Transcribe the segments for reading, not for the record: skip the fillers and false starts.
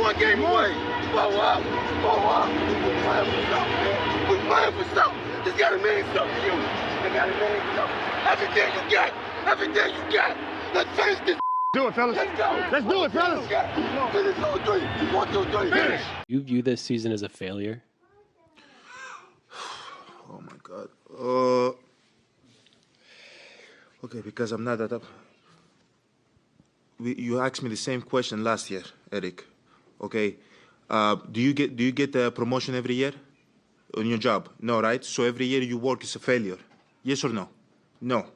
one game away. Blow up. We're playing for something, man. We're playing for something. It's gotta mean something to you. It gotta mean something. Everything you got. Everything you got. Let's finish this. Do it, fellas. Let's go. Let's do it, fellas. Finish 2-3. 1, 2, 3. Finish. You view this season as a failure? Oh my God. Okay, because I'm not that up. You asked me the same question last year, Eric. Okay. Do you get the promotion every year on your job? No, right? So every year you work is a failure. Yes or no? No.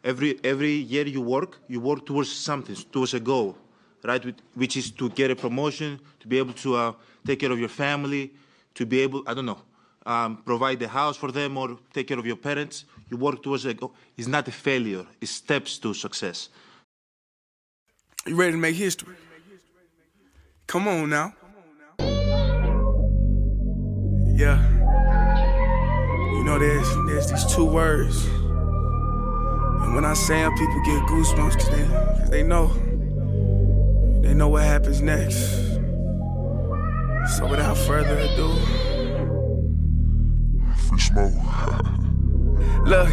Every year you work towards something, towards a goal, right? Which is to get a promotion, to be able to take care of your family, to be able, I don't know, provide the house for them or take care of your parents. You work towards a goal. It's not a failure. It's steps to success. You ready to make history? Come on now. Yeah. You know, there's these two words. And when I say them, people get goosebumps cause they know what happens next. So without further ado, free smoke. Look,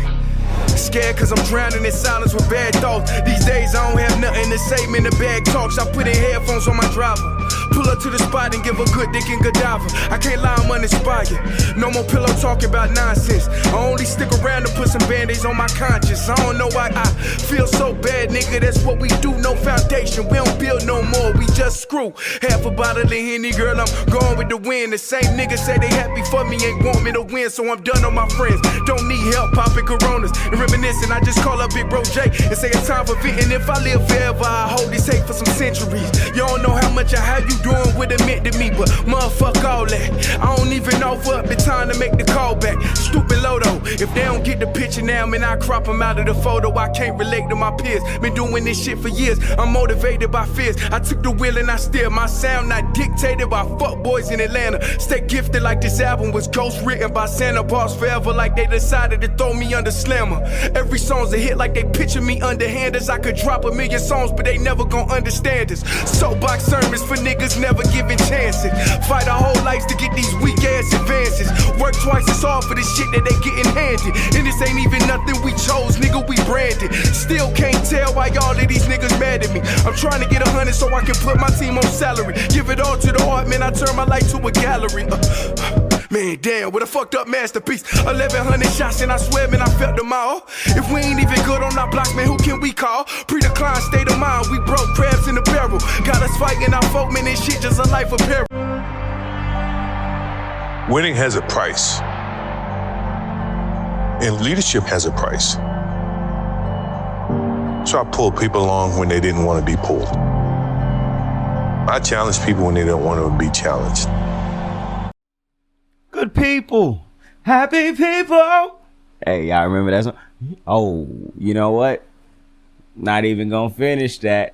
scared cause I'm drowning in silence with bad thoughts. These days I don't have nothing to say, man, the bag talks. I put in headphones on my driver. Pull up to the spot and give a good dick and Godiva. I can't lie, I'm uninspired. No more pillow talking about nonsense. I only stick around to put some band-aids on my conscience. I don't know why I feel so bad, nigga. That's what we do, no foundation. We don't build no more, we just screw. Half a bottle of Henny, girl, I'm going with the wind. The same niggas say they happy for me, ain't want me to win. So I'm done on my friends. Don't need help popping Coronas and reminiscing. I just call up Big Bro J and say it's time for venting. If I live forever, I hold this hate for some centuries. You don't know how much or how you doing what it meant to me, but motherfuck all that. I don't even offer up the time to make the call back. Stupid Lodo, if they don't get the picture now, man, I crop them out of the photo. I can't relate to my peers. Been doing this shit for years. I'm motivated by fears. I took the wheel and I steer. My sound not dictated by fuck boys in Atlanta. Stay gifted like this album was ghost written by Santa Bars forever, like they decided to throw me under Slammer. Every song's a hit like they picture me underhanders. I could drop 1,000,000 songs, but they never gon' understand us. Soapbox sermons for niggas never giving chances. Fight our whole lives to get these weak ass advances. Work twice as hard for the shit that they getting handed. And this ain't even nothing we chose, nigga, we branded. Still can't tell why all of these niggas mad at me. I'm trying to get 100 so I can put my team on salary. Give it all to the art, man, I turn my life to a gallery. Man, damn, what a fucked up masterpiece. 1,100 shots and I swear, man, I felt them all. If we ain't even good on our block, man, who can we call? Pre-decline state of mind, we broke crabs in the barrel. Got us fighting our folk, man, this shit just a life of peril. Winning has a price. And leadership has a price. So I pulled people along when they didn't want to be pulled. I challenge people when they don't want to be challenged. Good people. Happy people. Hey, y'all remember that song? Oh, you know what? Not even gonna finish that.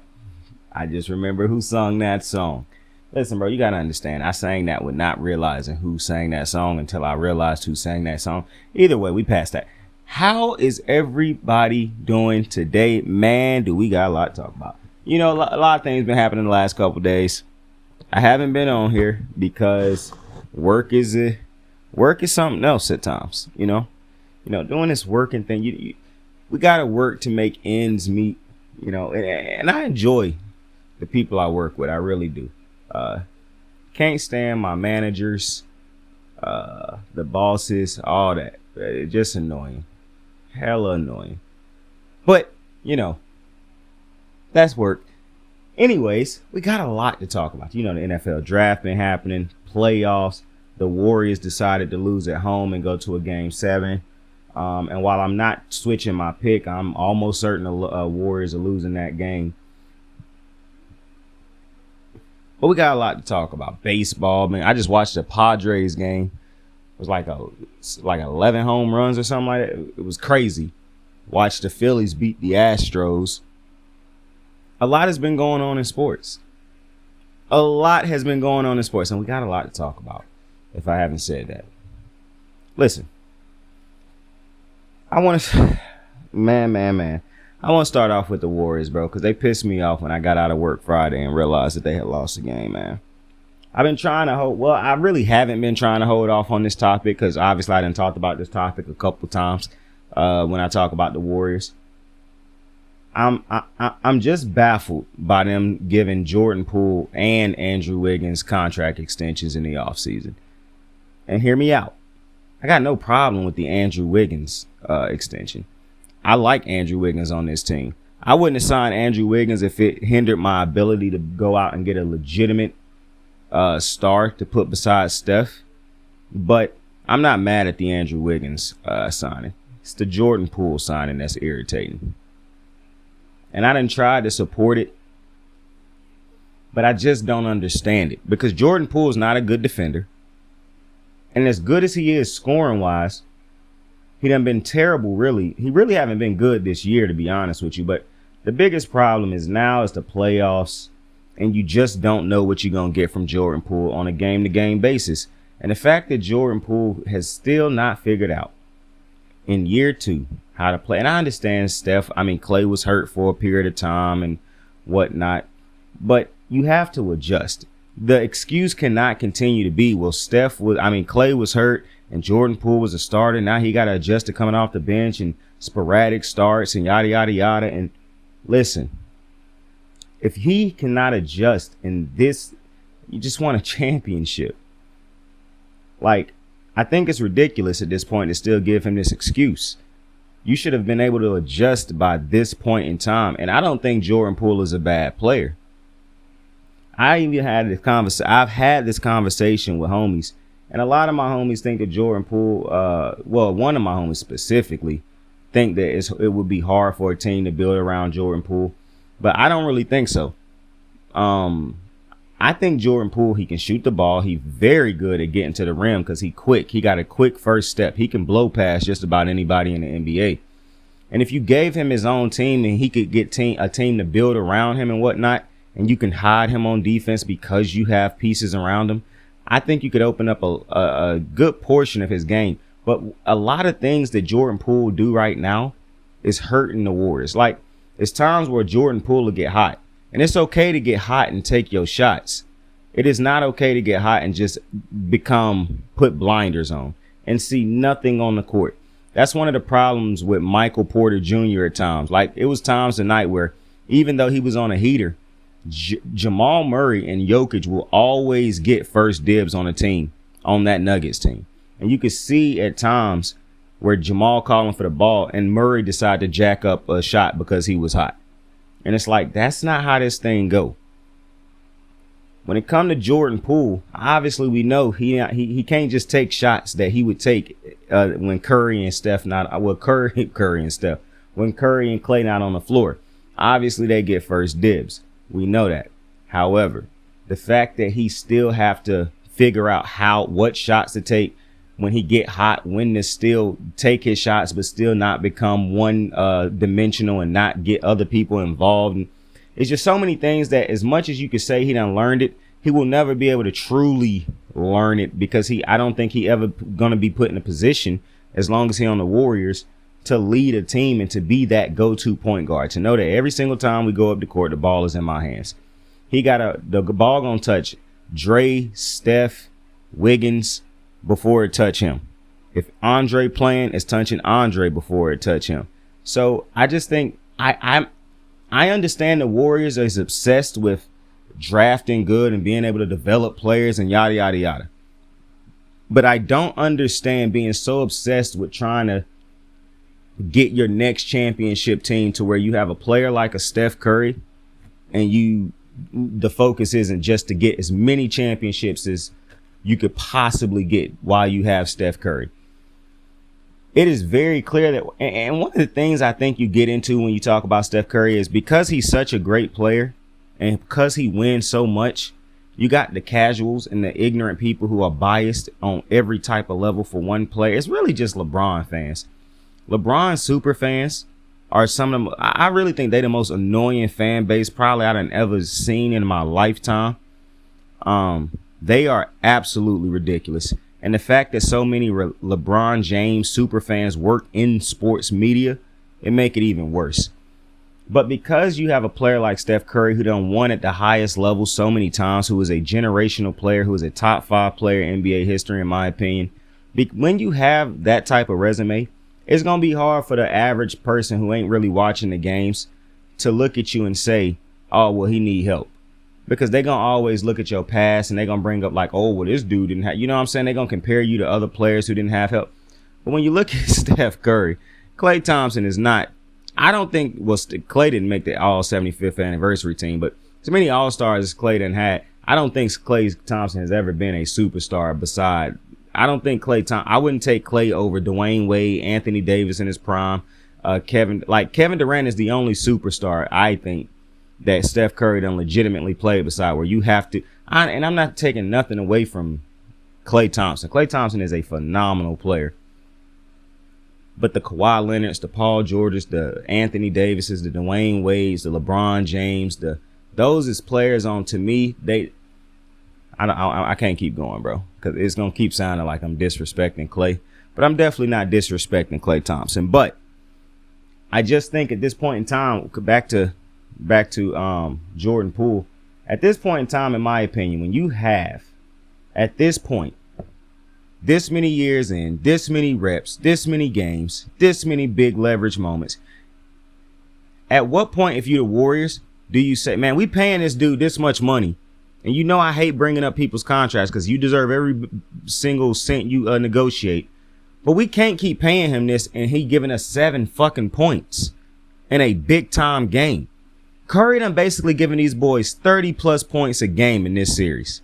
I just remember who sung that song. Listen, bro, you gotta understand. I sang that with not realizing who sang that song until I realized who sang that song. Either way, we passed that. How is everybody doing today? Man, do we got a lot to talk about. You know, a lot of things been happening the last couple days. I haven't been on here because work is something else at times. You know, doing this working thing. We gotta work to make ends meet. You know, and I enjoy the people I work with. I really do. Can't stand my managers, the bosses, all that. It's just annoying. Hella annoying. But, you know, that's work. Anyways, we got a lot to talk about. You know, the NFL draft been happening, playoffs. The Warriors decided to lose at home and go to a game 7. And while I'm not switching my pick, I'm almost certain the Warriors are losing that game. But we got a lot to talk about. Baseball, man. I just watched the Padres game. It was like 11 home runs or something like that. It was crazy. Watched the Phillies beat the Astros. A lot has been going on in sports. A lot has been going on in sports, and we got a lot to talk about, if I haven't said that. Listen. I want to... Man. I want to start off with the Warriors, bro, because they pissed me off when I got out of work Friday and realized that they had lost the game, man. I've been trying to hold. Well, I really haven't been trying to hold off on this topic because obviously I done talked about this topic a couple times when I talk about the Warriors. I'm just baffled by them giving Jordan Poole and Andrew Wiggins contract extensions in the offseason. And hear me out. I got no problem with the Andrew Wiggins extension. I like Andrew Wiggins on this team. I wouldn't have signed Andrew Wiggins if it hindered my ability to go out and get a legitimate star to put beside Steph. But I'm not mad at the Andrew Wiggins signing. It's the Jordan Poole signing that's irritating. And I done tried to support it, but I just don't understand it. Because Jordan Poole is not a good defender. And as good as he is scoring-wise, he done been terrible, really. He really haven't been good this year, to be honest with you. But the biggest problem is now is the playoffs, and you just don't know what you're going to get from Jordan Poole on a game-to-game basis. And the fact that Jordan Poole has still not figured out in year 2 how to play. And I understand Clay was hurt for a period of time and whatnot, but you have to adjust. The excuse cannot continue to be, well, Clay was hurt and Jordan Poole was a starter. Now he got to adjust to coming off the bench and sporadic starts and yada, yada, yada. And listen, if he cannot adjust in this, you just want a championship. Like, I think it's ridiculous at this point to still give him this excuse. You should have been able to adjust by this point in time. And I don't think Jordan Poole is a bad player. I've had this conversation with homies, and a lot of my homies think that Jordan Poole, one of my homies specifically, think that it would be hard for a team to build around Jordan Poole, but I don't really think so. I think Jordan Poole, he can shoot the ball. He's very good at getting to the rim because he's quick. He got a quick first step. He can blow past just about anybody in the NBA. And if you gave him his own team and he could get a team to build around him and whatnot, and you can hide him on defense because you have pieces around him, I think you could open up a good portion of his game. But a lot of things that Jordan Poole do right now is hurting the Warriors. Like, it's times where Jordan Poole will get hot. And it's okay to get hot and take your shots. It is not okay to get hot and just put blinders on and see nothing on the court. That's one of the problems with Michael Porter Jr. at times. Like, it was times tonight where even though he was on a heater, Jamal Murray and Jokic will always get first dibs on a team, on that Nuggets team. And you could see at times where Jamal calling for the ball and Murray decided to jack up a shot because he was hot. And it's like, that's not how this thing go. When it comes to Jordan Poole, obviously we know he can't just take shots that he would take when Curry and Clay not on the floor. Obviously they get first dibs. We know that. However, the fact that he still have to figure out what shots to take when he get hot, when to still take his shots, but still not become one dimensional and not get other people involved. And it's just so many things that as much as you could say he done learned it, he will never be able to truly learn it because I don't think he ever going to be put in a position as long as he on the Warriors to lead a team and to be that go-to point guard, to know that every single time we go up the court, the ball is in my hands. The ball gonna touch Dre, Steph, Wiggins before it touch him. If Andre playing, it's touching Andre before it touch him. So I just think I understand the Warriors is obsessed with drafting good and being able to develop players and yada, yada, yada. But I don't understand being so obsessed with trying to get your next championship team to where you have a player like a Steph Curry and the focus isn't just to get as many championships as you could possibly get while you have Steph Curry. It is very clear that, and one of the things I think you get into when you talk about Steph Curry is because he's such a great player and because he wins so much, you got the casuals and the ignorant people who are biased on every type of level for one player. It's really just LeBron fans. LeBron super fans are some of them. I really think they're the most annoying fan base probably I've ever seen in my lifetime. They are absolutely ridiculous. And the fact that so many LeBron James super fans work in sports media, it make it even worse. But because you have a player like Steph Curry who done won at the highest level so many times, who is a generational player, who is a top 5 player in NBA history, in my opinion, when you have that type of resume, it's going to be hard for the average person who ain't really watching the games to look at you and say, oh, well, he need help. Because they're going to always look at your past and they're going to bring up like, oh, well, this dude didn't have, you know what I'm saying? They're going to compare you to other players who didn't have help. But when you look at Steph Curry, Klay Thompson is not, I don't think, well, Klay didn't make the all 75th anniversary team, but as many all-stars as Klay done had, I don't think Klay Thompson has ever been a superstar beside, I don't think I wouldn't take Klay over Dwayne Wade, Anthony Davis in his prime, Kevin Durant is the only superstar, I think, that Steph Curry done legitimately played beside, where you have to, and I'm not taking nothing away from Klay Thompson. Klay Thompson is a phenomenal player. But the Kawhi Leonards, the Paul Georges, the Anthony Davises, the Dwayne Wades, the LeBron James, those is players on, to me, I can't keep going, bro, because it's going to keep sounding like I'm disrespecting Klay. But I'm definitely not disrespecting Klay Thompson. But I just think at this point in time, back to Jordan Poole, at this point in time, in my opinion, when you have, at this point, this many years in, this many reps, this many games, this many big leverage moments, at what point, if you're the Warriors, do you say, man, we paying this dude this much money? And you know I hate bringing up people's contracts because you deserve every single cent you negotiate. But we can't keep paying him this and he giving us 7 fucking points in a big time game. Curry done basically giving these boys 30 plus points a game in this series.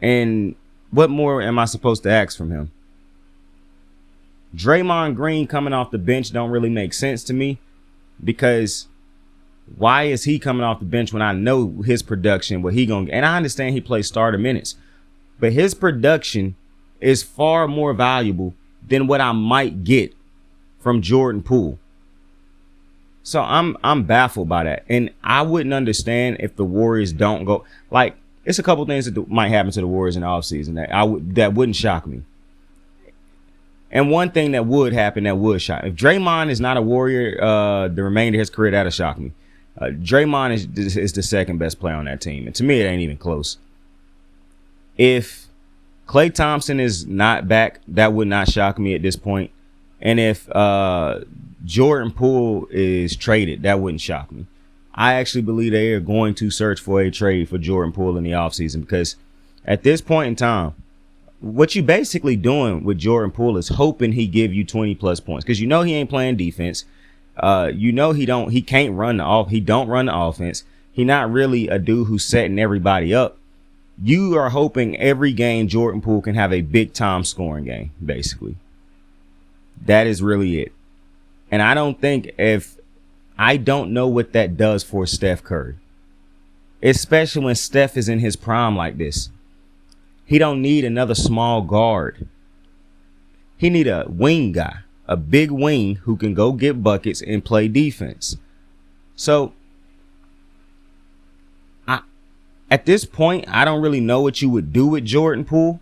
And what more am I supposed to ask from him? Draymond Green coming off the bench don't really make sense to me, because why is he coming off the bench when I know his production, what he gonna, and I understand he plays starter minutes, but his production is far more valuable than what I might get from Jordan Poole. So I'm baffled by that. And I wouldn't understand if the Warriors don't go, like, it's a couple things that might happen to the Warriors in the offseason that wouldn't shock me. And one thing that would happen that would shock me, if Draymond is not a Warrior the remainder of his career, that'll shock me. Draymond is the second best player on that team, and to me it ain't even close. If Klay Thompson is not back, that would not shock me at this point. And if Jordan Poole is traded, that wouldn't shock me. I actually believe they are going to search for a trade for Jordan Poole in the offseason, because at this point in time, what you basically doing with Jordan Poole is hoping he give you 20 plus points, because you know he ain't playing defense. You know he don't run the offense. He not really a dude who's setting everybody up. You are hoping every game Jordan Poole can have a big time scoring game, basically. That is really it. And I don't know what that does for Steph Curry, especially when Steph is in his prime like this. He don't need another small guard. He need a wing guy, a big wing who can go get buckets and play defense. So at this point, I don't really know what you would do with Jordan Poole.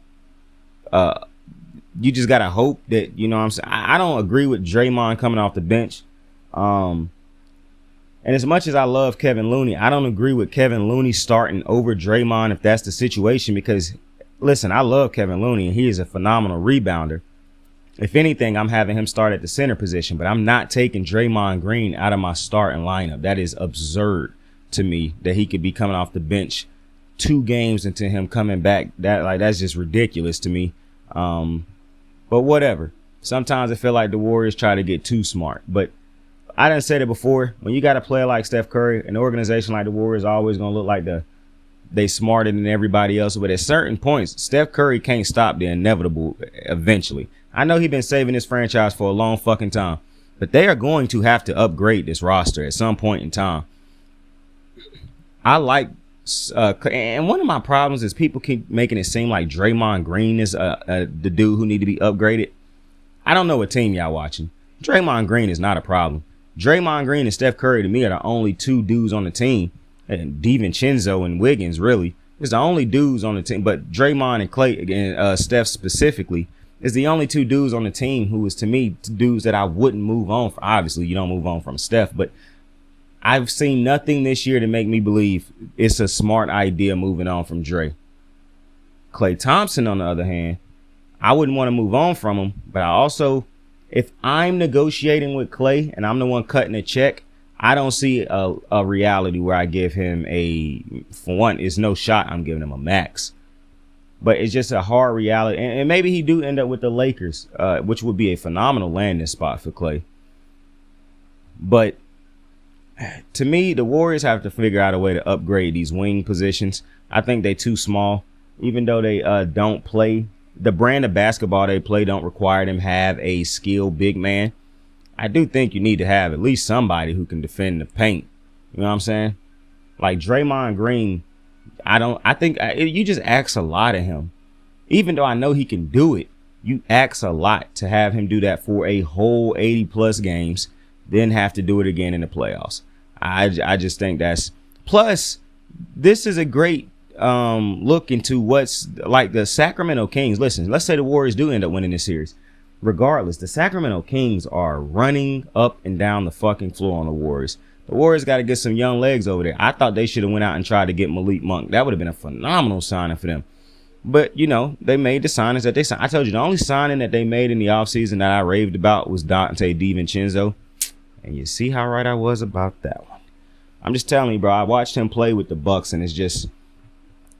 You just got to hope that, you know what I'm saying? I don't agree with Draymond coming off the bench. And as much as I love Kevin Looney, I don't agree with Kevin Looney starting over Draymond if that's the situation, because, listen, I love Kevin Looney and he is a phenomenal rebounder. If anything, I'm having him start at the center position, but I'm not taking Draymond Green out of my starting lineup. That is absurd to me that he could be coming off the bench 2 games into him coming back. That's just ridiculous to me. But whatever. Sometimes I feel like the Warriors try to get too smart, but I done said it before. When you got a player like Steph Curry, an organization like the Warriors always going to look like they smarter than everybody else. But at certain points, Steph Curry can't stop the inevitable eventually. I know he's been saving this franchise for a long fucking time, but they are going to have to upgrade this roster at some point in time. I like, and one of my problems is people keep making it seem like Draymond Green is the dude who need to be upgraded. I don't know what team y'all watching. Draymond Green is not a problem. Draymond Green and Steph Curry, to me, are the only 2 dudes on the team. And DiVincenzo and Wiggins, really, is the only dudes on the team. But Draymond and Klay and Steph specifically is the only two dudes on the team who is, to me, dudes that I wouldn't move on from. Obviously, you don't move on from Steph, but I've seen nothing this year to make me believe it's a smart idea moving on from Dre. Klay Thompson, on the other hand, I wouldn't want to move on from him, but I also, if I'm negotiating with Klay and I'm the one cutting a check, I don't see a reality where I give him for one, it's no shot I'm giving him a max. But it's just a hard reality. And maybe he do end up with the Lakers, which would be a phenomenal landing spot for Klay. But to me, the Warriors have to figure out a way to upgrade these wing positions. I think they're too small. Even though they don't play, the brand of basketball they play don't require them have a skilled big man. I do think you need to have at least somebody who can defend the paint. You know what I'm saying? Like Draymond Green, I think you just ask a lot of him. Even though I know he can do it, you ask a lot to have him do that for a whole 80 plus games, then have to do it again in the playoffs. I just think that's, plus this is a great look into what's like the Sacramento Kings. Listen, let's say the Warriors do end up winning this series. Regardless, the Sacramento Kings are running up and down the fucking floor on the Warriors. The Warriors got to get some young legs over there. I thought they should have went out and tried to get Malik Monk. That would have been a phenomenal signing for them. But, you know, they made the signings that they signed. I told you the only signing that they made in the offseason that I raved about was Dante DiVincenzo. And you see how right I was about that one. I'm just telling you, bro, I watched him play with the Bucks, and it's just,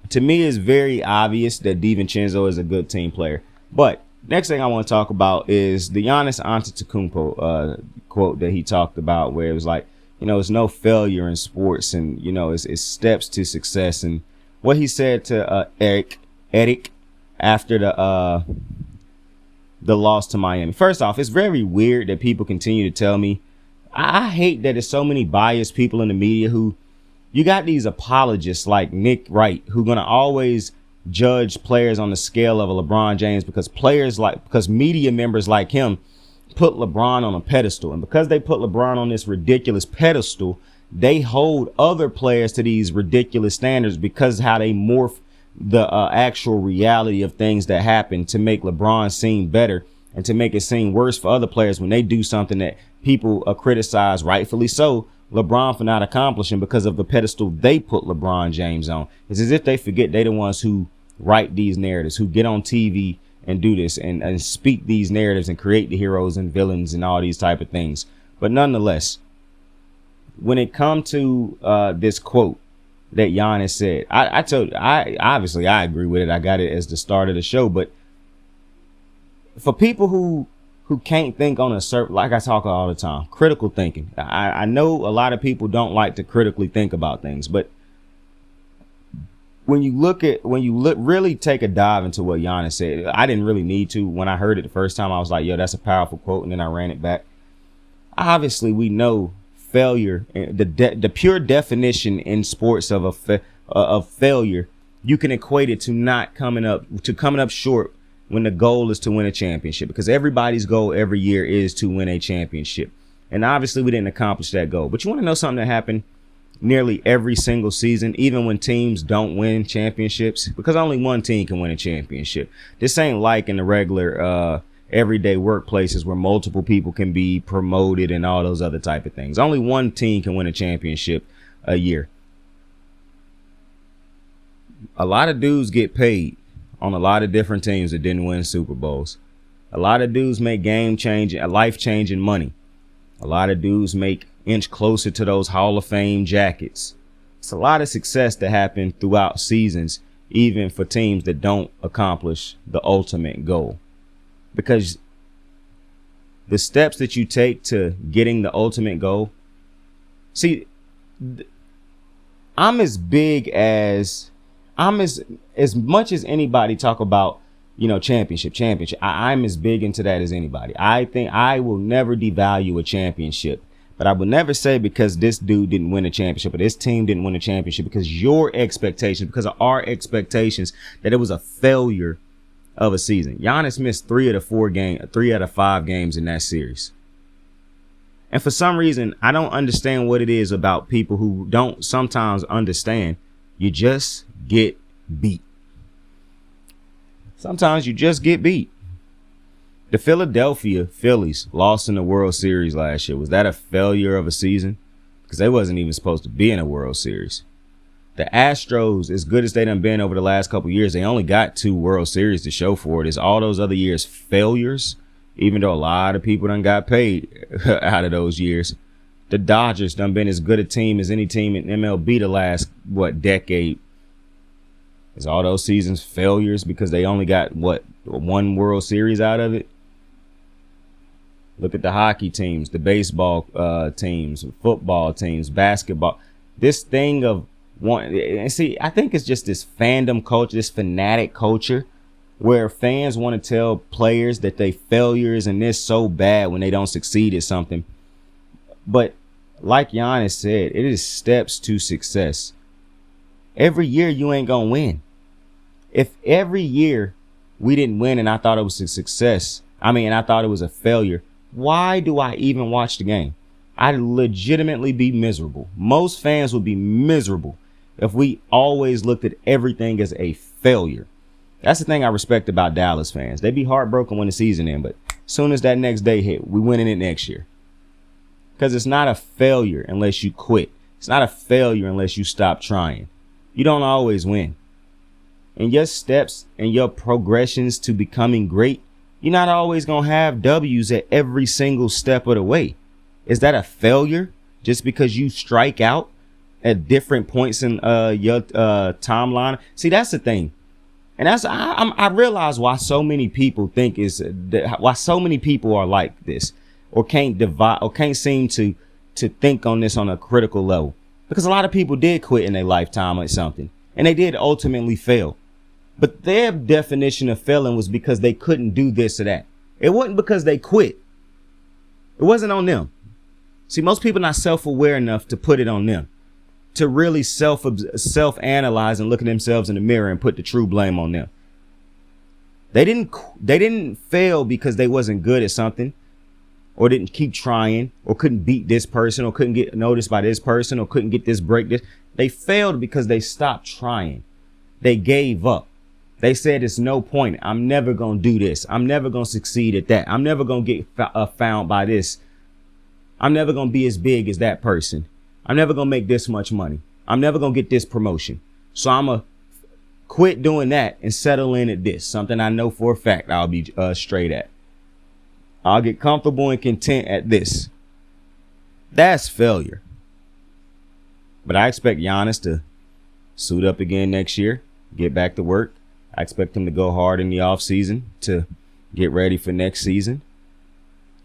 to me, it's very obvious that DiVincenzo is a good team player. But next thing I want to talk about is the Giannis Antetokounmpo quote that he talked about, where it was like, you know, it's no failure in sports, and, you know, it's steps to success. And what he said to Eric after the loss to Miami. First off, it's very weird that people continue to tell me. I hate that there's so many biased people in the media who, you got these apologists like Nick Wright who gonna always judge players on the scale of a LeBron James because media members like him put LeBron on a pedestal, and because they put LeBron on this ridiculous pedestal, they hold other players to these ridiculous standards because how they morph the actual reality of things that happen to make LeBron seem better and to make it seem worse for other players when they do something that people criticize, rightfully so, LeBron for not accomplishing because of the pedestal they put LeBron James on. It's as if they forget they're the ones who write these narratives, who get on TV and do this and speak these narratives and create the heroes and villains and all these type of things. But nonetheless, when it comes to this quote that Giannis said, I told you, obviously I agree with it. I got it as the start of the show. But for people who can't think on a certain, like I talk all the time, critical thinking. I know a lot of people don't like to critically think about things, but when you really take a dive into what Giannis said, I didn't really need to. When I heard it the first time, I was like, yo, that's a powerful quote. And then I ran it back. Obviously, we know failure, the pure definition in sports of failure, you can equate it to coming up short when the goal is to win a championship, because everybody's goal every year is to win a championship. And obviously we didn't accomplish that goal. But you want to know something that happened nearly every single season, even when teams don't win championships, because only one team can win a championship. This ain't like in the regular everyday workplaces where multiple people can be promoted and all those other type of things. Only one team can win a championship a year. A lot of dudes get paid on a lot of different teams that didn't win Super Bowls. A lot of dudes make life-changing money. A lot of dudes inch closer to those Hall of Fame jackets. It's a lot of success that happened throughout seasons, even for teams that don't accomplish the ultimate goal. Because the steps that you take to getting the ultimate goal, see, as much as anybody talk about, you know, championship. I'm as big into that as anybody. I think I will never devalue a championship, but I will never say because this dude didn't win a championship or this team didn't win a championship because your expectations, because of our expectations, that it was a failure of a season. Giannis missed 3 out of 5 games in that series. And for some reason, I don't understand what it is about people who don't sometimes understand. You just get beat. Sometimes you just get beat. The Philadelphia Phillies lost in the World Series last year. Was that a failure of a season? Because they wasn't even supposed to be in a World Series. The Astros, as good as they done been over the last couple of years, they only got 2 World Series to show for it. Is all those other years failures? Even though a lot of people done got paid out of those years. The Dodgers done been as good a team as any team in MLB the last, decade. Is all those seasons failures because they only got, 1 World Series out of it? Look at the hockey teams, the baseball teams, football teams, basketball. This thing of and see, I think it's just this fandom culture, this fanatic culture, where fans want to tell players that they failures and they're so bad when they don't succeed at something. But like Giannis said, it is steps to success. Every year you ain't gonna win. If every year we didn't win and I thought it was a success, I thought it was a failure, why do I even watch the game? I'd legitimately be miserable. Most fans would be miserable if we always looked at everything as a failure. That's the thing I respect about Dallas fans. They'd be heartbroken when the season ends, but as soon as that next day hit, we winning it next year. Because it's not a failure unless you quit. It's not a failure unless you stop trying. You don't always win. And your steps and your progressions to becoming great, you're not always going to have W's at every single step of the way. Is that a failure just because you strike out at different points in your timeline? See, that's the thing. And I realize why so many people think why so many people are like this or can't seem to think on this on a critical level. Because a lot of people did quit in their lifetime or something and they did ultimately fail. But their definition of failing was because they couldn't do this or that. It wasn't because they quit. It wasn't on them. See, most people are not self-aware enough to put it on them, to really self-analyze and look at themselves in the mirror and put the true blame on them. They didn't fail because they wasn't good at something or didn't keep trying or couldn't beat this person or couldn't get noticed by this person or couldn't get this break. They failed because they stopped trying. They gave up. They said, it's no point. I'm never going to do this. I'm never going to succeed at that. I'm never going to get found by this. I'm never going to be as big as that person. I'm never going to make this much money. I'm never going to get this promotion. So I'm going to quit doing that and settle in at this. Something I know for a fact I'll be straight at. I'll get comfortable and content at this. That's failure. But I expect Giannis to suit up again next year, get back to work. I expect him to go hard in the offseason to get ready for next season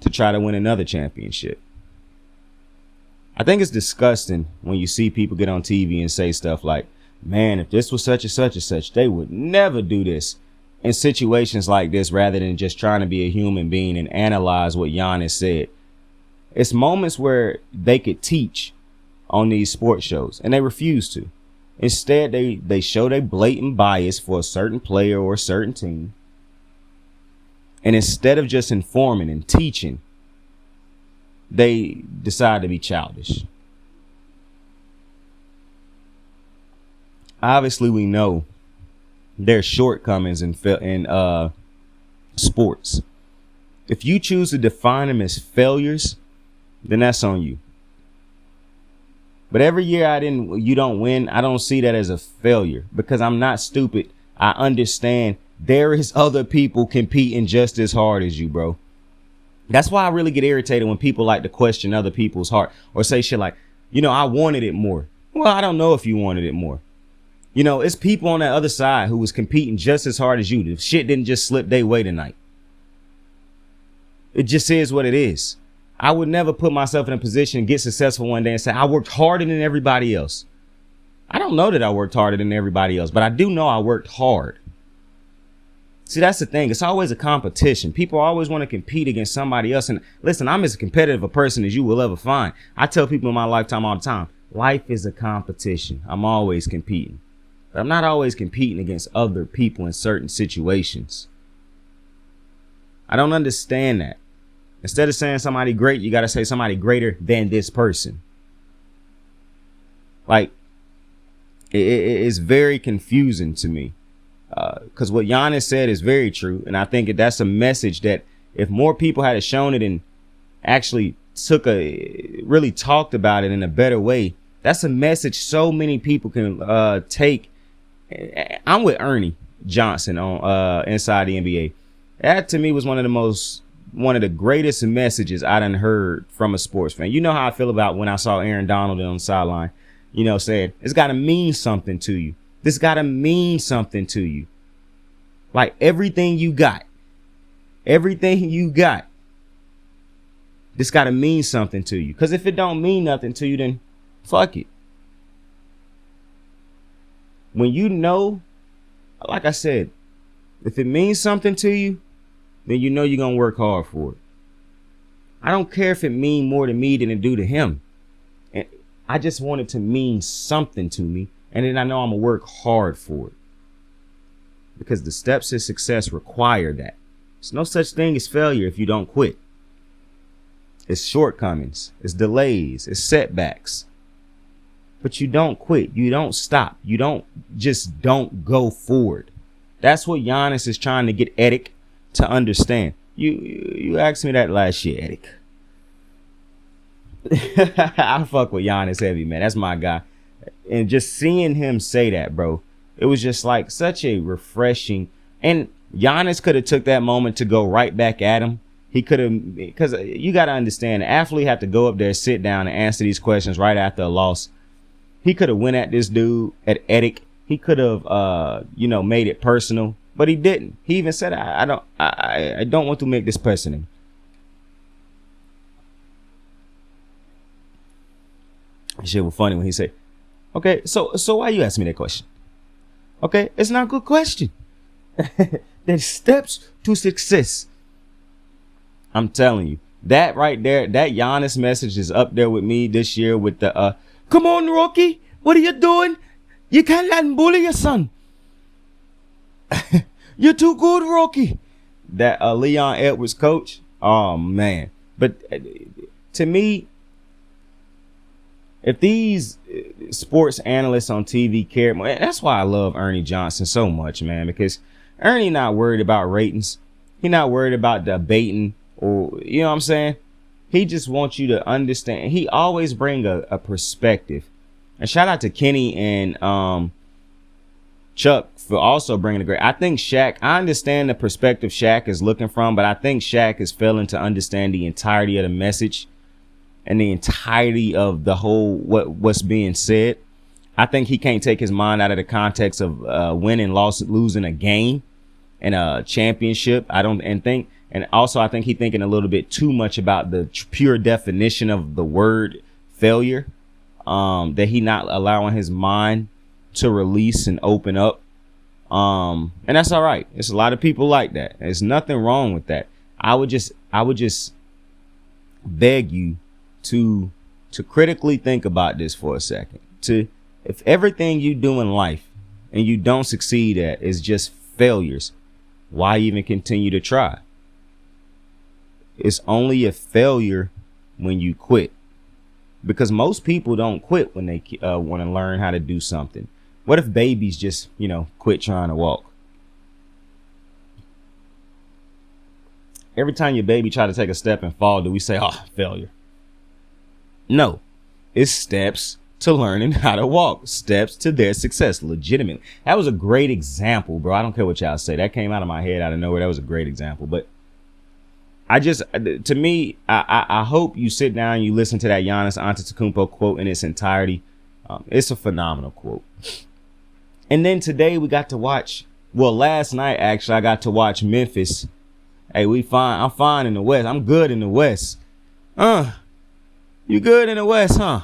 to try to win another championship. I think it's disgusting when you see people get on TV and say stuff like, man, if this was such and such and such, they would never do this in situations like this rather than just trying to be a human being and analyze what Giannis said. It's moments where they could teach on these sports shows and they refuse to. Instead, they show their blatant bias for a certain player or a certain team. And instead of just informing and teaching, they decide to be childish. Obviously, we know there's shortcomings in sports. If you choose to define them as failures, then that's on you. But every year you don't win, I don't see that as a failure because I'm not stupid. I understand there is other people competing just as hard as you, bro. That's why I really get irritated when people like to question other people's heart or say shit like, I wanted it more. Well, I don't know if you wanted it more. It's people on that other side who was competing just as hard as you. The shit didn't just slip their way tonight. It just is what it is. I would never put myself in a position to get successful one day and say, I worked harder than everybody else. I don't know that I worked harder than everybody else, but I do know I worked hard. See, that's the thing. It's always a competition. People always want to compete against somebody else. And listen, I'm as competitive a person as you will ever find. I tell people in my lifetime all the time, life is a competition. I'm always competing. But I'm not always competing against other people in certain situations. I don't understand that. Instead of saying somebody great, you got to say somebody greater than this person. Like, it's very confusing to me. Because what Giannis said is very true. And I think that's a message that if more people had shown it and actually really talked about it in a better way, that's a message so many people can take. I'm with Ernie Johnson on Inside the NBA. That to me was one of the greatest messages I done heard from a sports fan. You know how I feel about when I saw Aaron Donald on the sideline, saying it's got to mean something to you. This got to mean something to you. Like everything you got, this got to mean something to you. Because if it don't mean nothing to you, then fuck it. When you know, like I said, if it means something to you, then you know you're going to work hard for it. I don't care if it mean more to me than it do to him. And I just want it to mean something to me. And then I know I'm going to work hard for it. Because the steps to success require that. There's no such thing as failure if you don't quit. It's shortcomings. It's delays. It's setbacks. But you don't quit. You don't stop. You don't go forward. That's what Giannis is trying to get Eric to understand. You asked me that last year, Eric. I fuck with Giannis heavy, man. That's my guy. And just seeing him say that, bro, it was just like such a refreshing. And Giannis could have took that moment to go right back at him. He could have, because you got to understand, the athlete have to go up there, sit down, and answer these questions right after a loss. He could have went at this dude, at Eric. He could have, made it personal, but he didn't. He even said, I don't want to make this personal. Shit was funny when he said, okay, so why you asking me that question? Okay, it's not a good question. There's steps to success. I'm telling you, that right there, that Giannis message is up there with me this year with the, come on, Rocky, what are you doing? You can't let him bully your son. You're too good, Rocky. That Leon Edwards coach, oh, man. But to me, if these sports analysts on TV care more, that's why I love Ernie Johnson so much, man, because Ernie not worried about ratings. He not worried about debating or, you know what I'm saying? He just wants you to understand. He always bring a perspective. And shout out to Kenny and Chuck for also bringing a great. I think Shaq, I understand the perspective Shaq is looking from, but I think Shaq is failing to understand the entirety of the message and the entirety of the whole what's being said. I think he can't take his mind out of the context of winning, losing a game and a championship. And also I think he's thinking a little bit too much about the pure definition of the word failure, that he not allowing his mind to release and open up. And that's all right. There's a lot of people like that. There's nothing wrong with that. I would just beg you to critically think about this for a second. If everything you do in life and you don't succeed at is just failures, why even continue to try? It's only a failure when you quit, because most people don't quit when they want to learn how to do something. What if babies just, quit trying to walk? Every time your baby try to take a step and fall, do we say, oh, failure? No, it's steps to learning how to walk, steps to their success, legitimately. That was a great example, bro. I don't care what y'all say. That came out of my head out of nowhere. That was a great example. But I hope you sit down and you listen to that Giannis Antetokounmpo quote in its entirety. It's a phenomenal quote. And then today we got to watch, last night, actually, I got to watch Memphis. Hey, I'm fine in the West. I'm good in the West. You good in the West, huh?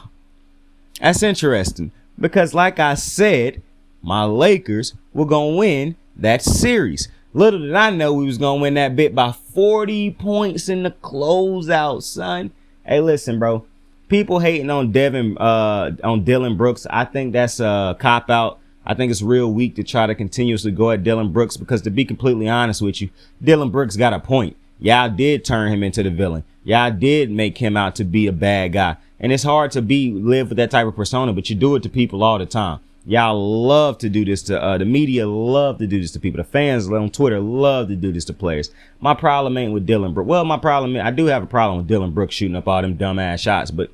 That's interesting, because like I said, my Lakers were going to win that series. Little did I know we was going to win that bit by 40 points in the closeout, son. Hey, listen, bro. People hating on Dillon Brooks. I think that's a cop-out. I think it's real weak to try to continuously go at Dillon Brooks, because to be completely honest with you, Dillon Brooks got a point. Y'all did turn him into the villain. Y'all did make him out to be a bad guy. And it's hard to live with that type of persona, but you do it to people all the time. Y'all love to do this to the media, love to do this to people. The fans on Twitter love to do this to players. My problem ain't with Dylan Brooks. Well, I do have a problem with Dylan Brooks shooting up all them dumbass shots, but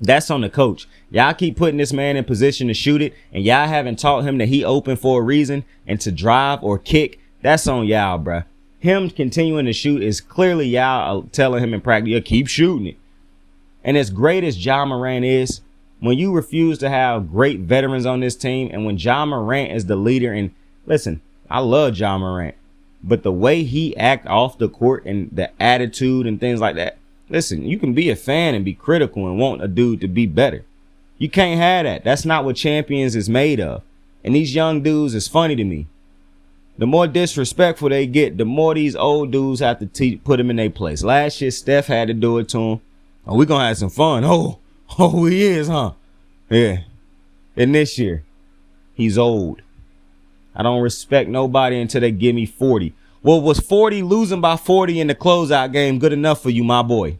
that's on the coach. Y'all keep putting this man in position to shoot it, and y'all haven't taught him that he open for a reason and to drive or kick. That's on y'all, bruh. Him continuing to shoot is clearly y'all telling him in practice, yeah, keep shooting it. And as great as Ja Morant is, when you refuse to have great veterans on this team, and when Ja Morant is the leader, and listen, I love Ja Morant, but the way he act off the court and the attitude and things like that, listen, you can be a fan and be critical and want a dude to be better. You can't have that. That's not what champions is made of. And these young dudes is funny to me. The more disrespectful they get, the more these old dudes have to put them in their place. Last year, Steph had to do it to him. Oh, we're going to have some fun. Oh, he is, huh? Yeah. And this year, he's old. I don't respect nobody until they give me 40. Well, was 40 losing by 40 in the closeout game good enough for you, my boy?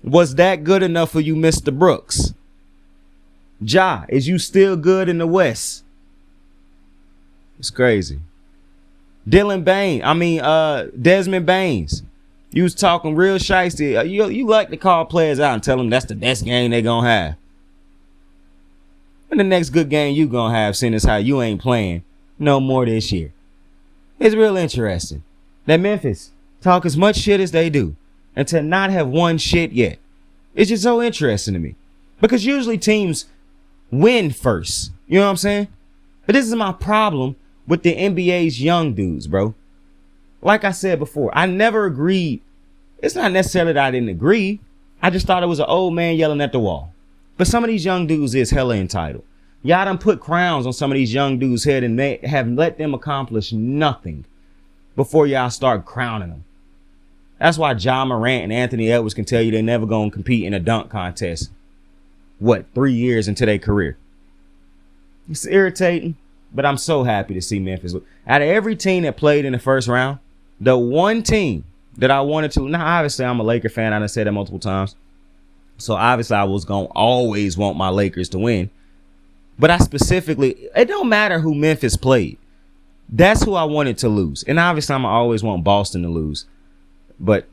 Was that good enough for you, Mr. Brooks? Ja, is you still good in the West? It's crazy. Desmond Baines. You was talking real shiesty. You like to call players out and tell them that's the best game they gonna have. And the next good game you gonna have, seeing as how you ain't playing no more this year. It's real interesting that Memphis talk as much shit as they do and to not have won shit yet. It's just so interesting to me. Because usually teams win first. You know what I'm saying? But this is my problem with the NBA's young dudes, bro. Like I said before, I never agreed. It's not necessarily that I didn't agree. I just thought it was an old man yelling at the wall. But some of these young dudes is hella entitled. Y'all done put crowns on some of these young dudes' head and they have let them accomplish nothing before y'all start crowning them. That's why Ja Morant and Anthony Edwards can tell you they're never going to compete in a dunk contest. 3 years into their career? It's irritating, but I'm so happy to see Memphis. Out of every team that played in the first round, the one team that I wanted to, now obviously I'm a Laker fan. I done said that multiple times. So obviously I was going to always want my Lakers to win. But I specifically, it don't matter who Memphis played. That's who I wanted to lose. And obviously I'm always want Boston to lose. But,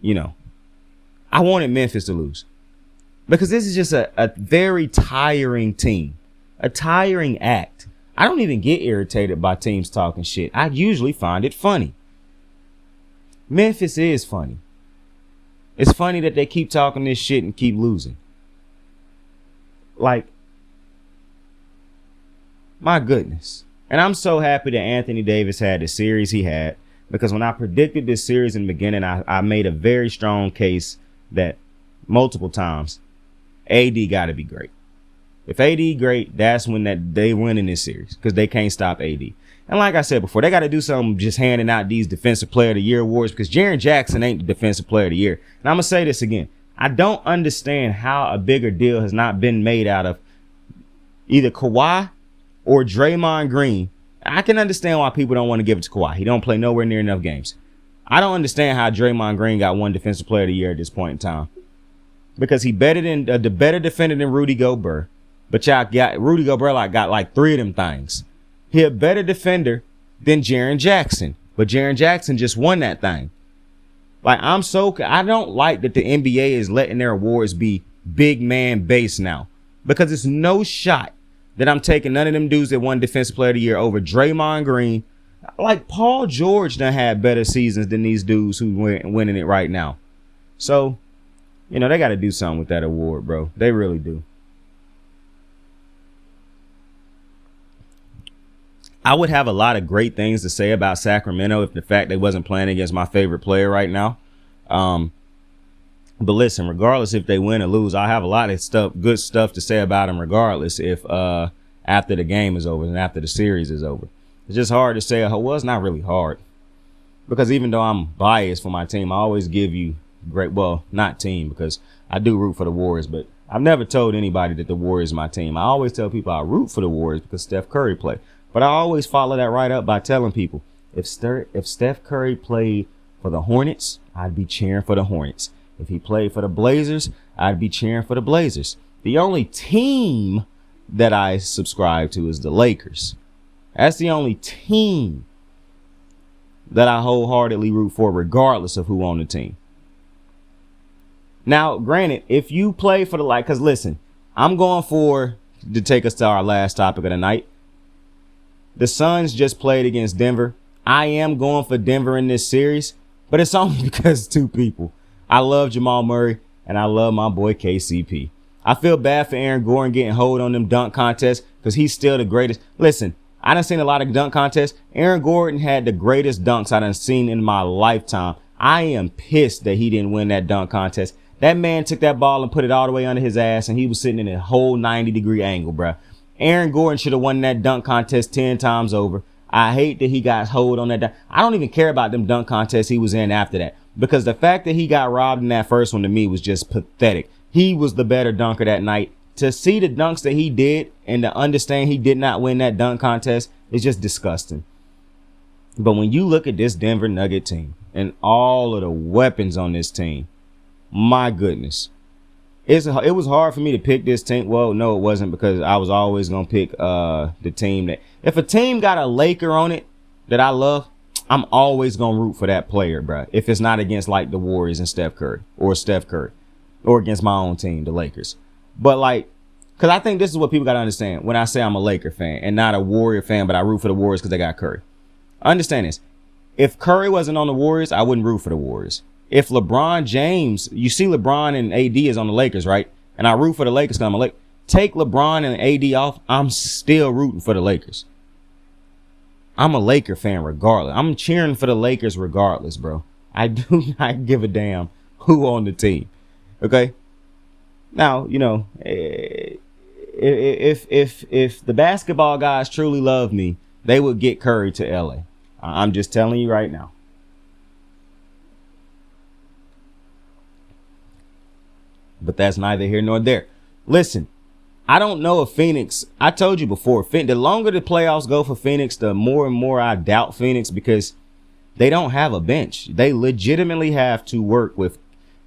I wanted Memphis to lose. Because this is just a very tiring team. A tiring act. I don't even get irritated by teams talking shit. I usually find it funny. Memphis is funny. It's funny that they keep talking this shit and keep losing. Like, my goodness. And I'm so happy that Anthony Davis had the series he had. Because when I predicted this series in the beginning, I made a very strong case that multiple times AD got to be great. If AD great, that's when they win in this series because they can't stop AD. And like I said before, they got to do something just handing out these Defensive Player of the Year awards because Jaren Jackson ain't the Defensive Player of the Year. And I'm going to say this again. I don't understand how a bigger deal has not been made out of either Kawhi or Draymond Green. I can understand why people don't want to give it to Kawhi. He don't play nowhere near enough games. I don't understand how Draymond Green got one Defensive Player of the Year at this point in time. Because he the better defender than Rudy Gobert. But y'all got Rudy Gobert got like 3 of them things. He a better defender than Jaren Jackson. But Jaren Jackson just won that thing. Like, I don't like that the NBA is letting their awards be big man based now. Because it's no shot that I'm taking none of them dudes that won Defensive Player of the Year over Draymond Green. Like, Paul George done had better seasons than these dudes who winning it right now. So, they got to do something with that award, bro. They really do. I would have a lot of great things to say about Sacramento if the fact they wasn't playing against my favorite player right now. But listen, regardless if they win or lose, I have a lot of good stuff to say about them regardless if after the game is over and after the series is over. It's just hard to say. Well, it's not really hard. Because even though I'm biased for my team, I always give you not team because I do root for the Warriors, but I've never told anybody that the Warriors is my team. I always tell people I root for the Warriors because Steph Curry play. But I always follow that right up by telling people, if Steph Curry played for the Hornets, I'd be cheering for the Hornets. If he played for the Blazers, I'd be cheering for the Blazers. The only team that I subscribe to is the Lakers. That's the only team that I wholeheartedly root for, regardless of who on the team. Now, granted, if you play for the because listen, I'm going to take us to our last topic of the night. The Suns just played against Denver. I am going for Denver in this series, but it's only because two people. I love Jamal Murray and I love my boy KCP. I feel bad for Aaron Gordon getting hold on them dunk contests because he's still the greatest. Listen, I done seen a lot of dunk contests. Aaron Gordon had the greatest dunks I done seen in my lifetime. I am pissed that he didn't win that dunk contest. That man took that ball and put it all the way under his ass, and he was sitting in a whole 90-degree angle, bruh. Aaron Gordon should have won that dunk contest 10 times over. I hate that he got hold on that dunk. I don't even care about them dunk contests he was in after that, because the fact that he got robbed in that first one to me was just pathetic. He was the better dunker that night. To see the dunks that he did and to understand he did not win that dunk contest is just disgusting. But when you look at this Denver Nugget team and all of the weapons on this team, my goodness, it was hard for me to pick this team. Well, no, it wasn't, because I was always going to pick the team that if a team got a Laker on it that I love, I'm always going to root for that player, bro. If it's not against like the Warriors and Steph Curry or against my own team, the Lakers. But like, because I think this is what people got to understand when I say I'm a Laker fan and not a Warrior fan, but I root for the Warriors because they got Curry. Understand this. If Curry wasn't on the Warriors, I wouldn't root for the Warriors. If LeBron James, you see LeBron and AD is on the Lakers, right? And I root for the Lakers because I'm a Laker. Take LeBron and AD off, I'm still rooting for the Lakers. I'm a Laker fan regardless. I'm cheering for the Lakers regardless, bro. I do not give a damn who on the team. Okay? Now, you know, if the basketball guys truly love me, they would get Curry to LA. I'm just telling you right now. But that's neither here nor there. Listen, I don't know if Phoenix, I told you before, the longer the playoffs go for Phoenix, the more and more I doubt Phoenix, because they don't have a bench. They legitimately have to work with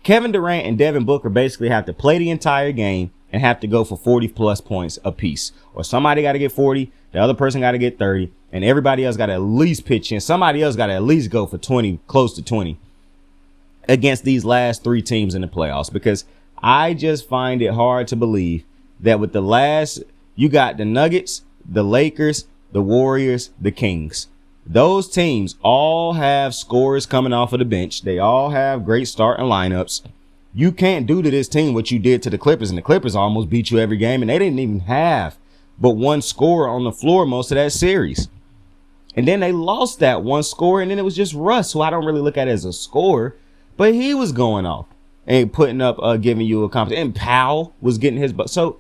Kevin Durant and Devin Booker, basically have to play the entire game and have to go for 40 plus points apiece. Or somebody got to get 40, the other person got to get 30, and everybody else got to at least pitch in. Somebody else got to at least go for 20, close to 20 against these last three teams in the playoffs, because I just find it hard to believe that with the last, you got the Nuggets, the Lakers, the Warriors, the Kings. Those teams all have scorers coming off of the bench. They all have great starting lineups. You can't do to this team what you did to the Clippers, and the Clippers almost beat you every game, and they didn't even have but one scorer on the floor most of that series. And then they lost that one scorer, and then it was just Russ, who I don't really look at as a scorer, but he was going off and putting up, giving you a competition. And Powell was getting his butt. So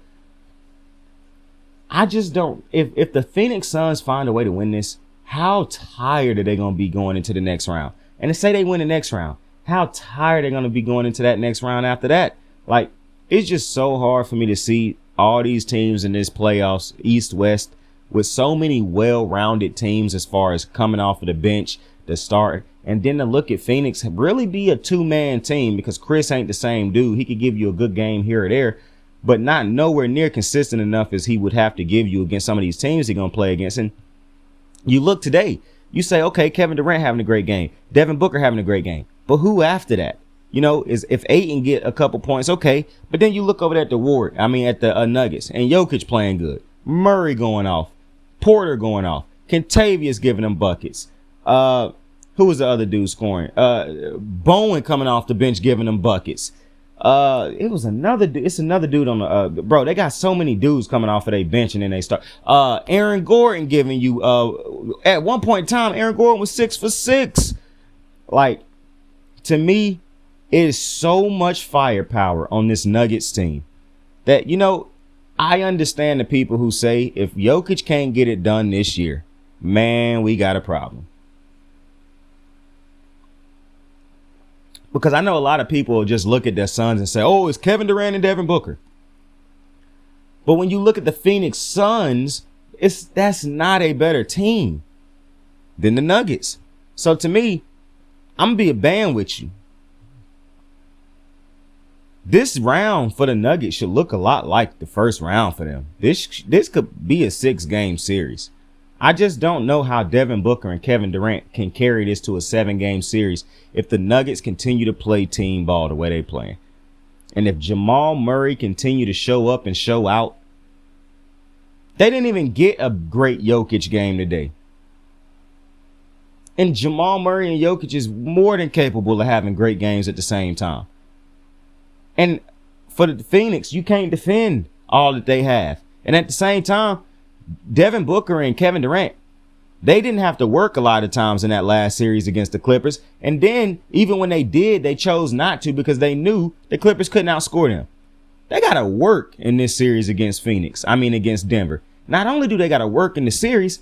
I just don't. If the Phoenix Suns find a way to win this, how tired are they going to be going into the next round? And to say they win the next round, how tired are they going to be going into that next round after that? Like, it's just so hard for me to see all these teams in this playoffs, East, West, with so many well-rounded teams as far as coming off of the bench, the start, and then to look at Phoenix really be a two-man team, because Chris ain't the same dude. He could give you a good game here or there, but not nowhere near consistent enough as he would have to give you against some of these teams he's going to play against. And you look today, you say, okay, Kevin Durant having a great game, Devin Booker having a great game, but who after that? You know, is if Ayton get a couple points, okay, but then you look over at the Nuggets, and Jokic playing good, Murray going off, Porter going off, Kentavious giving them buckets. Who was the other dude scoring? Bowen coming off the bench giving them buckets. It's another dude on the bro. They got so many dudes coming off of their bench, and then they start. Aaron Gordon giving you. At one point in time, Aaron Gordon was 6 for 6. Like, to me, it is so much firepower on this Nuggets team that, you know, I understand the people who say if Jokic can't get it done this year, man, we got a problem. Because I know a lot of people will just look at their Suns and say, oh, it's Kevin Durant and Devin Booker. But when you look at the Phoenix Suns, that's not a better team than the Nuggets. So to me, I'm going to be a band with you. this round for the Nuggets should look a lot like the first round for them. This could be a 6-game series. I just don't know how Devin Booker and Kevin Durant can carry this to a 7-game series if the Nuggets continue to play team ball the way they playing. And if Jamal Murray continue to show up and show out, they didn't even get a great Jokic game today. And Jamal Murray and Jokic is more than capable of having great games at the same time. And for the Phoenix, you can't defend all that they have. And at the same time, Devin Booker and Kevin Durant, they didn't have to work a lot of times in that last series against the Clippers. And then even when they did, they chose not to because they knew the Clippers couldn't outscore them. They got to work in this series against against Denver. Not only do they got to work in the series,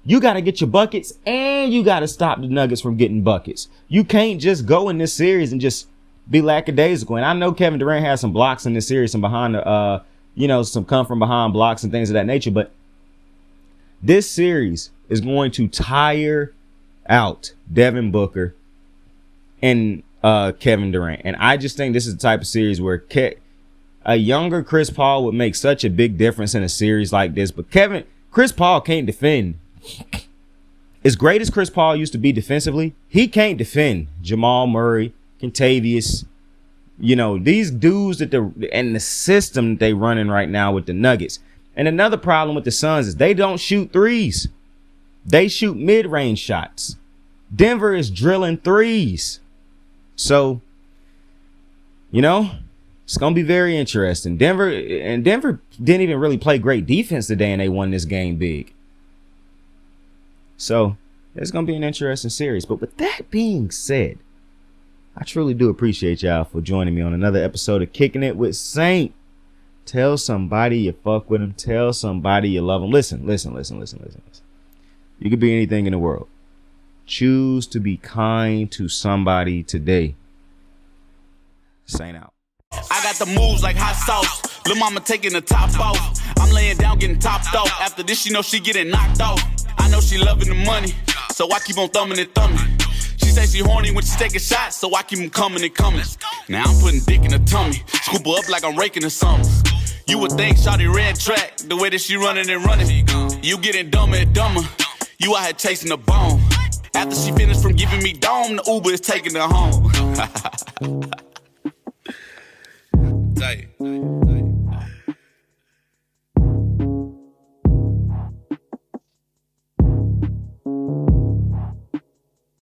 you got to get your buckets and you got to stop the Nuggets from getting buckets. You can't just go in this series and just be lackadaisical. And I know Kevin Durant has some blocks in this series, some behind the, some come from behind blocks and things of that nature. But this series is going to tire out Devin Booker and Kevin Durant. And I just think this is the type of series where a younger Chris Paul would make such a big difference in a series like this. But Chris Paul can't defend. As great as Chris Paul used to be defensively, he can't defend Jamal Murray, Kentavious, these dudes and the system that they running right now with the Nuggets. And another problem with the Suns is they don't shoot threes. They shoot mid-range shots. Denver is drilling threes. So, it's going to be very interesting. Denver didn't even really play great defense today, and they won this game big. So, it's going to be an interesting series. But with that being said, I truly do appreciate y'all for joining me on another episode of Kicking It with Saint. Tell somebody you fuck with them. Tell somebody you love them. Listen. You could be anything in the world. Choose to be kind to somebody today. Saint out. I got the moves like hot sauce. Lil' mama taking the top off. I'm laying down getting topped off. After this, she know she getting knocked off. I know she loving the money, so I keep on thumbing and thumbing. She say she horny when she taking shots, so I keep them coming and coming. Now I'm putting dick in her tummy. Scoop her up like I'm raking her something. You would think shawty red track, the way that she running and running. You getting dumber and dumber. You out here chasing the bone. After she finished from giving me dome, the Uber is taking her home. Tight.